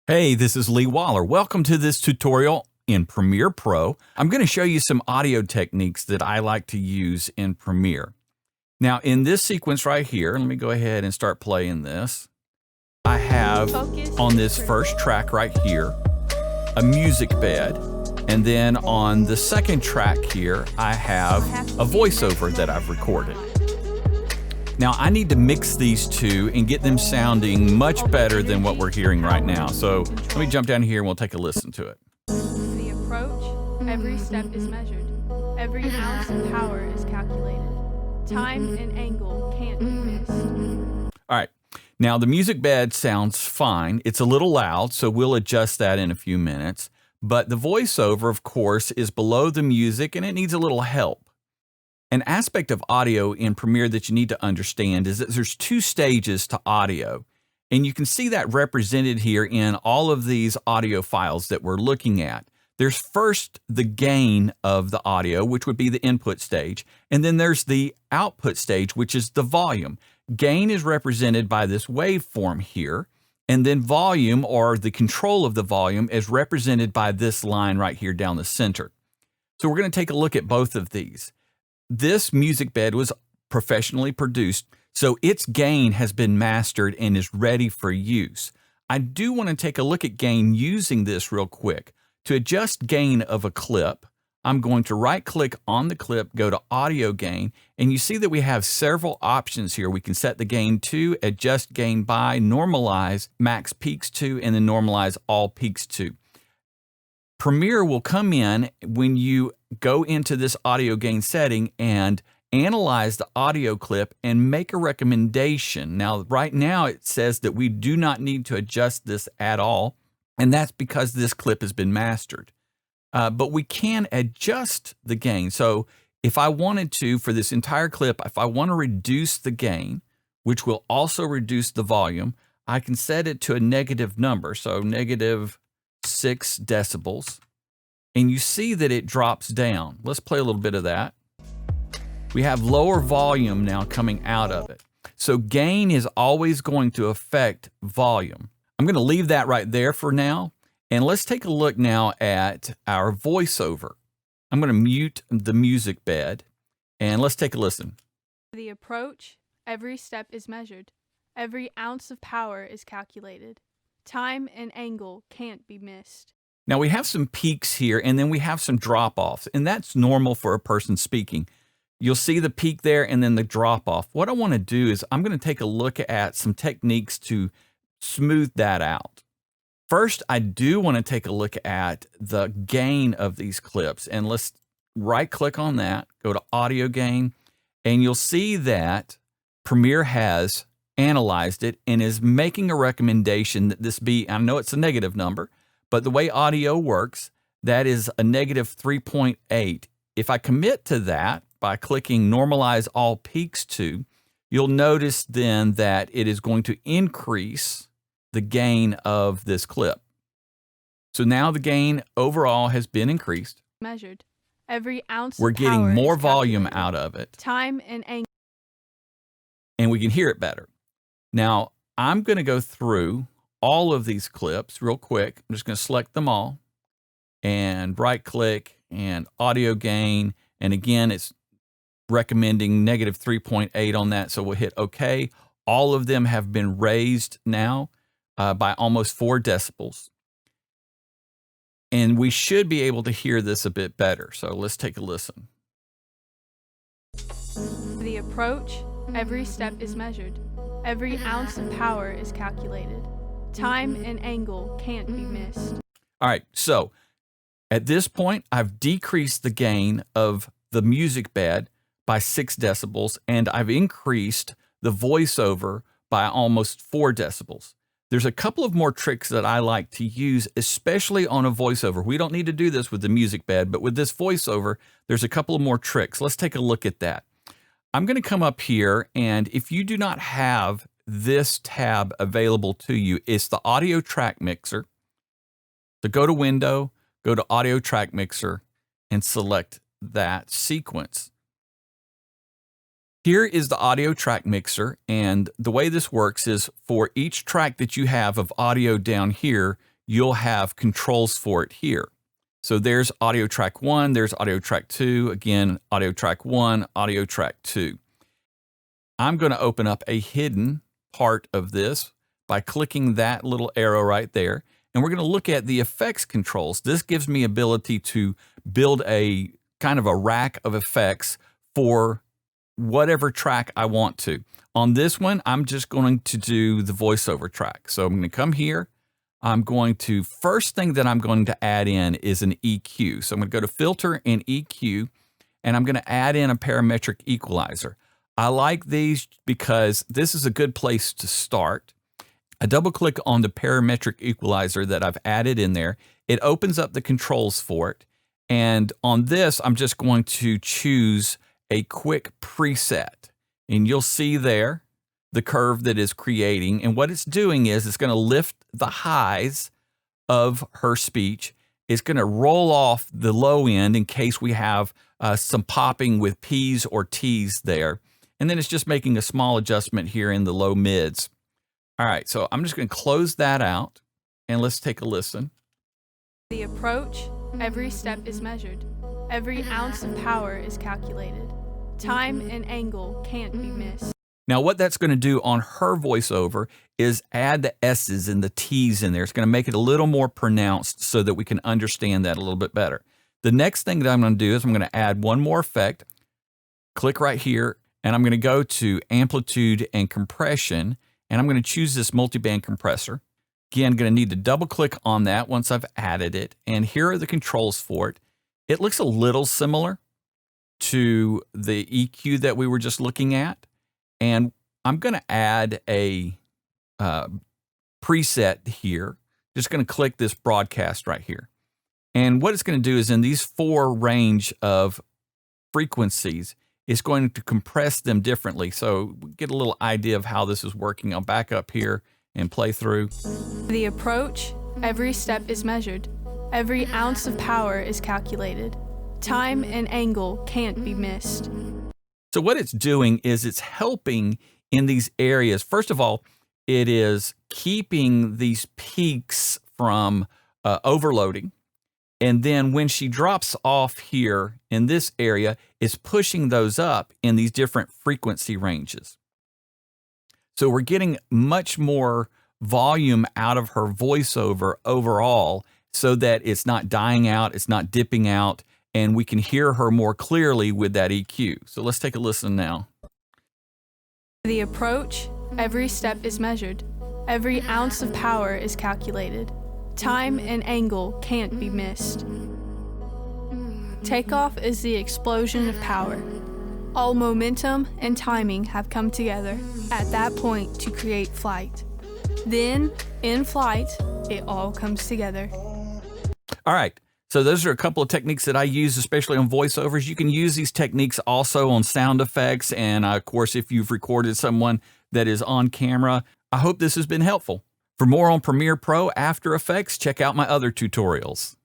Hey, this is Lee Waller. Welcome to this tutorial in Premiere Pro. I'm going to show you some audio techniques that I like to use in Premiere. Now, in this sequence right here, let me go ahead and start playing this. I have on this first track right here a music bed, and then on the second track here I have a voiceover that I've recorded. Now I need to mix these two and get them sounding much better than what we're hearing right now. So let me jump down here and we'll take a listen to it. The approach, every step is measured. Every ounce of power is calculated. Time and angle can't be missed. All right, now the music bed sounds fine. It's a little loud, so we'll adjust that in a few minutes. But the voiceover, of course, is below the music and it needs a little help. An aspect of audio in Premiere that you need to understand is that there's two stages to audio. And you can see that represented here in all of these audio files that we're looking at. There's first the gain of the audio, which would be the input stage. And then there's the output stage, which is the volume. Gain is represented by this waveform here. And then volume, or the control of the volume, is represented by this line right here down the center. So we're going to take a look at both of these. This music bed was professionally produced, so its gain has been mastered and is ready for use. I do want to take a look at gain using this real quick. To adjust gain of a clip, I'm going to right-click on the clip, go to Audio Gain, and you see that we have several options here. We can set the gain to, adjust gain by, normalize max peaks to, and then normalize all peaks to. Premiere will come in when you go into this audio gain setting and analyze the audio clip and make a recommendation. Now, right now it says that we do not need to adjust this at all, and that's because this clip has been mastered. But we can adjust the gain. So if I wanted to, for this entire clip, if I want to reduce the gain, which will also reduce the volume, I can set it to a negative number, so negative 6 decibels, and you see that it drops down. Let's play a little bit of that. We have lower volume now coming out of it. So gain is always going to affect volume. I'm going to leave that right there for now, and let's take a look now at our voiceover. I'm going to mute the music bed, and let's take a listen. The approach, every step is measured. Every ounce of power is calculated. Time and angle can't be missed. Now we have some peaks here and then we have some drop-offs, and that's normal for a person speaking. You'll see the peak there and then the drop-off. What I want to do is I'm going to take a look at some techniques to smooth that out. First, I do want to take a look at the gain of these clips, and let's right-click on that, go to Audio Gain, and you'll see that Premiere has analyzed it and is making a recommendation that this be, I know it's a negative number, but the way audio works, that is a negative 3.8. If I commit to that by clicking normalize all peaks to, you'll notice then that it is going to increase the gain of this clip. So now the gain overall has been increased. Measured. Every ounce We're of getting power more is volume calculated. out of it. Time and angle. And we can hear it better. Now, I'm going to go through all of these clips real quick. I'm just going to select them all and right-click and Audio Gain. And again, it's recommending negative 3.8 on that, so we'll hit OK. All of them have been raised now by almost 4 decibels. And we should be able to hear this a bit better. So let's take a listen. The approach, every step is measured. Every ounce of power is calculated. Time and angle can't be missed. All right, so at this point, I've decreased the gain of the music bed by 6 decibels, and I've increased the voiceover by almost 4 decibels. There's a couple of more tricks that I like to use, especially on a voiceover. We don't need to do this with the music bed, but with this voiceover, there's a couple of more tricks. Let's take a look at that. I'm going to come up here, and if you do not have this tab available to you, it's the Audio Track Mixer. So go to Window, go to Audio Track Mixer, and select that sequence. Here is the Audio Track Mixer, and the way this works is for each track that you have of audio down here, you'll have controls for it here. So there's audio track 1, there's audio track 2, again, audio track 1, audio track 2. I'm going to open up a hidden part of this by clicking that little arrow right there. And we're going to look at the effects controls. This gives me ability to build a kind of a rack of effects for whatever track I want to. On this one, I'm just going to do the voiceover track. So I'm going to come here. I'm going to, first thing that I'm going to add in is an EQ. So I'm going to go to Filter and EQ, and I'm going to add in a parametric equalizer. I like these because this is a good place to start. I double click on the parametric equalizer that I've added in there. It opens up the controls for it. And on this, I'm just going to choose a quick preset. And you'll see there the curve that is creating. And what it's doing is it's going to lift the highs of her speech. It's going to roll off the low end in case we have some popping with P's or T's there. And then it's just making a small adjustment here in the low mids. All right, so I'm just going to close that out and let's take a listen. The approach, every step is measured. Every ounce of power is calculated. Time and angle can't be missed. Now, what that's going to do on her voiceover is add the S's and the T's in there. It's going to make it a little more pronounced so that we can understand that a little bit better. The next thing that I'm going to do is I'm going to add one more effect. Click right here, and I'm going to go to Amplitude and Compression, and I'm going to choose this multiband compressor. Again, I'm going to need to double click on that once I've added it. And here are the controls for it. It looks a little similar to the EQ that we were just looking at. And I'm going to add a preset here. Just going to click this broadcast right here. And what it's going to do is in these 4 range of frequencies, it's going to compress them differently. So we get a little idea of how this is working. I'll back up here and play through. The approach, every step is measured. Every ounce of power is calculated. Time and angle can't be missed. So what it's doing is it's helping in these areas. First of all, it is keeping these peaks from overloading. And then when she drops off here in this area, it's pushing those up in these different frequency ranges. So we're getting much more volume out of her voiceover overall so that it's not dying out, it's not dipping out, and we can hear her more clearly with that EQ. So let's take a listen now. The approach, every step is measured. Every ounce of power is calculated. Time and angle can't be missed. Takeoff is the explosion of power. All momentum and timing have come together at that point to create flight. Then, in flight, it all comes together. All right. So those are a couple of techniques that I use, especially on voiceovers. You can use these techniques also on sound effects. And of course, if you've recorded someone that is on camera, I hope this has been helpful. For more on Premiere Pro, After Effects, check out my other tutorials.